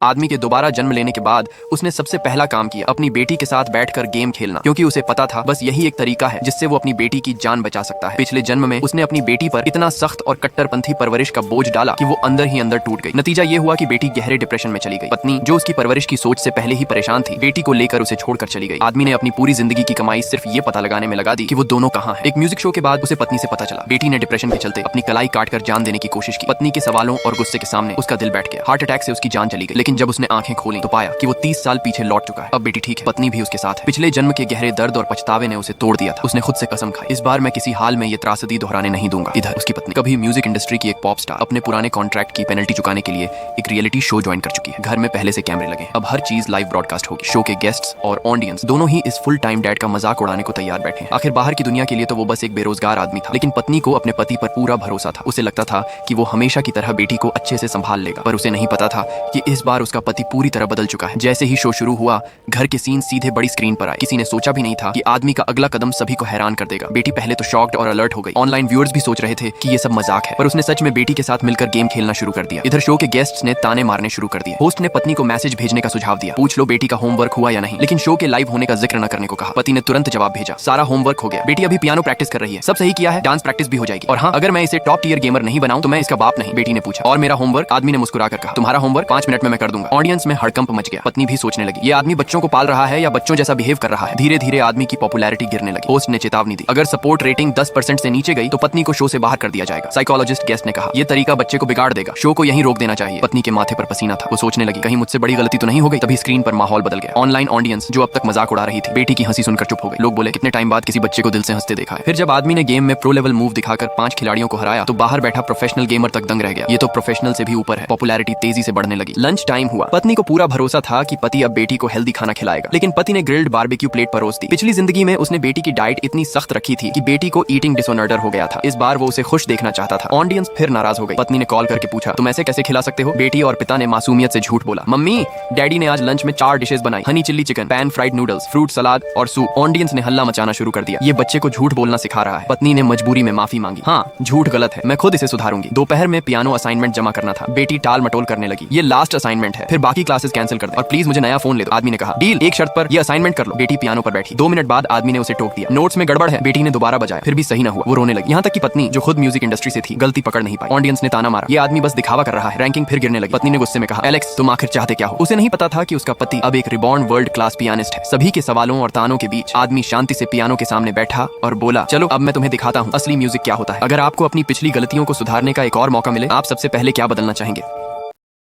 आदमी के दोबारा जन्म लेने के बाद उसने सबसे पहला काम किया अपनी बेटी के साथ बैठकर गेम खेलना, क्योंकि उसे पता था बस यही एक तरीका है जिससे वो अपनी बेटी की जान बचा सकता है। पिछले जन्म में उसने अपनी बेटी पर इतना सख्त और कट्टरपंथी परवरिश का बोझ डाला कि वो अंदर ही अंदर टूट गई। नतीजा ये हुआ कि बेटी गहरे डिप्रेशन में चली गई। पत्नी जो उसकी परवरिश की सोच से पहले ही परेशान थी, बेटी को लेकर उसे छोड़कर चली गई। आदमी ने अपनी पूरी जिंदगी की कमाई सिर्फ ये पता लगाने में लगा दी कि वो दोनों कहाँ हैं। एक म्यूजिक शो के बाद उसे पत्नी से पता चला बेटी ने डिप्रेशन के चलते अपनी कलाई काटकर जान देने की कोशिश की। पत्नी के सवालों और गुस्से के सामने उसका दिल बैठ गया। हार्ट अटैक से उसकी जान चली गई। लेकिन जब उसने आंखें खोली तो पाया कि वो 30 साल पीछे लौट चुका है। अब बेटी ठीक है, पत्नी भी उसके साथ है। पिछले जन्म के गहरे दर्द और पछतावे ने उसे तोड़ दिया था। उसने खुद से कसम खाई, इस बार मैं किसी हाल में ये त्रासदी दोहराने नहीं दूंगा। इधर उसकी पत्नी कभी म्यूजिक इंडस्ट्री की एक पॉप स्टार अपने पुराने कॉन्ट्रैक्ट की पेनल्टी चुकाने के लिए एक रियलिटी शो ज्वाइन कर चुकी है। घर में पहले से कैमरे लगे, अब हर चीज लाइव ब्रॉडकास्ट होगी। शो के गेस्ट्स और ऑडियंस दोनों ही इस फुल टाइम डैड का मजाक उड़ाने को तैयार बैठे हैं। आखिर बाहर की दुनिया के लिए तो वो बस एक बेरोजगार आदमी था, लेकिन पत्नी को अपने पति पर पूरा भरोसा था। उसे लगता था कि वो हमेशा की तरह बेटी को अच्छे से संभाल लेगा, पर उसे नहीं पता था कि इस बार उसका पति पूरी तरह बदल चुका है। जैसे ही शो शुरू हुआ, घर के सीन सीधे बड़ी स्क्रीन पर आए। किसी ने सोचा भी नहीं था कि आदमी का अगला कदम सभी को हैरान कर देगा। बेटी पहले तो शॉक्ड और अलर्ट हो गई। ऑनलाइन व्यूअर्स भी सोच रहे थे कि ये सब मजाक है, पर उसने सच में बेटी के साथ मिलकर गेम खेलना शुरू कर दिया। इधर शो के गेस्ट्स ने ताने मारने शुरू कर दिए। होस्ट ने पत्नी को मैसेज भेजने का सुझाव दिया, पूछ लो बेटी का होमवर्क हुआ या नहीं, लेकिन शो के लाइव होने का जिक्र न करने को कहा। पति ने तुरंत जवाब भेजा, सारा होमवर्क हो गया, बेटी अभी पियानो प्रैक्टिस कर रही है, सब सही किया है, डांस प्रैक्टिस भी हो जाएगी। और हाँ, अगर मैं इसे टॉप टियर गेमर नहीं बनाऊं तो मैं इसका बाप नहीं। बेटी ने पूछा, और मेरा होमवर्क? आदमी ने मुस्कुराकर कहा, तुम्हारा होमवर्क 5 मिनट में मैं कर दूंगा। ऑडियंस में हड़कंप मच गया। पत्नी भी सोचने लगी, ये आदमी बच्चों को पाल रहा है या बच्चों जैसा बिहेव कर रहा है। धीरे धीरे आदमी की पॉपुलैरिटी गिरने लगी। होस्ट ने चेतावनी दी, अगर सपोर्ट रेटिंग 10% से नीचे गई तो पत्नी को शो से बाहर कर दिया जाएगा। साइकोलॉजिस्ट गेस्ट ने कहा, ये तरीका बच्चे को बिगाड़ देगा, शो को यहीं रोक देना चाहिए। पत्नी के माथे पर पसीना था। वो सोचने लगी, कहीं मुझसे बड़ी गलती तो नहीं हो गई। तभी स्क्रीन पर माहौल बदल गया। ऑनलाइन ऑडियंस जो अब तक मजाक उड़ा रही थी, बेटी की हंसी सुनकर चुप हो गई। लोग बोले, कितने टाइम बाद किसी बच्चे को दिल से हंसते देखा है। फिर जब आदमी ने गेम में प्रो लेवल मूव दिखाकर 5 खिलाड़ियों को हराया तो बाहर बैठा प्रोफेशनल गेमर तक दंग रह गया। ये तो प्रोफेशनल से भी ऊपर है। पॉपुलैरिटी तेजी से बढ़ने लगी। लंच टाइम हुआ। पत्नी को पूरा भरोसा था कि पति अब बेटी को हेल्दी खाना खिलाएगा, लेकिन पति ने ग्रिल्ड बारबेक्यू प्लेट परोस दी। पिछली जिंदगी में उसने बेटी की डाइट इतनी सख्त रखी थी कि बेटी को ईटिंग डिसऑर्डर हो गया था। इस बार वो उसे खुश देखना चाहता था। ऑडियंस फिर नाराज हो गई। पत्नी ने कॉल करके पूछा, तुम ऐसे कैसे खिला सकते हो? बेटी और पिता ने मासूमियत से झूठ बोला, मम्मी डैडी ने आज लंच में 4 डिशेस बनाई, Honey chilli chicken, pan fried noodles, fruit salad और सूप। ऑडियंस ने हल्ला मचाना शुरू कर दिया, ये बच्चे को झूठ बोलना सिखा रहा है। पत्नी ने मजबूरी में माफी मांगी, हाँ झूठ गलत है, मैं खुद इसे सुधारूंगी। दोपहर में पियानो असाइनमेंट जमा करना था। बेटी टाल मटोल करने लगी, ये लास्ट असाइनमेंट है, फिर बाकी क्लासेस कैंसिल कर दे और प्लीज मुझे नया फोन ले दो। आदमी ने कहा, डील, एक शर्त पर, ये असाइनमेंट कर लो। बेटी पियानो पर बैठी। 2 मिनट बाद आदमी ने उसे टोक दिया, नोट्स में गड़बड़ है। बेटी ने दोबारा बजाया, फिर भी सही न हुआ। वो रोने लगी। यहाँ तक कि पत्नी जो खुद म्यूजिक इंडस्ट्री से थी, गलती पकड़ नहीं पाई। ऑडियंस ने ताना मारा, ये आदमी बस दिखावा कर रहा है। रैंकिंग फिर गिरने लगी। पत्नी ने गुस्से में कहा, एलेक्स तुम आखिर चाहते क्या हो? उसे नहीं पता था कि उसका पति अब एक रिबॉर्न वर्ल्ड क्लास पियानिस्ट है। सभी के सवालों और तानों के बीच आदमी शांति से पियानो के सामने बैठा और बोला, चलो अब मैं तुम्हें दिखाता हूँ असली म्यूजिक क्या होता है। अगर आपको अपनी पिछली गलतियों को सुधारने का एक और मौका मिले, आप सबसे पहले क्या बदलना चाहेंगे?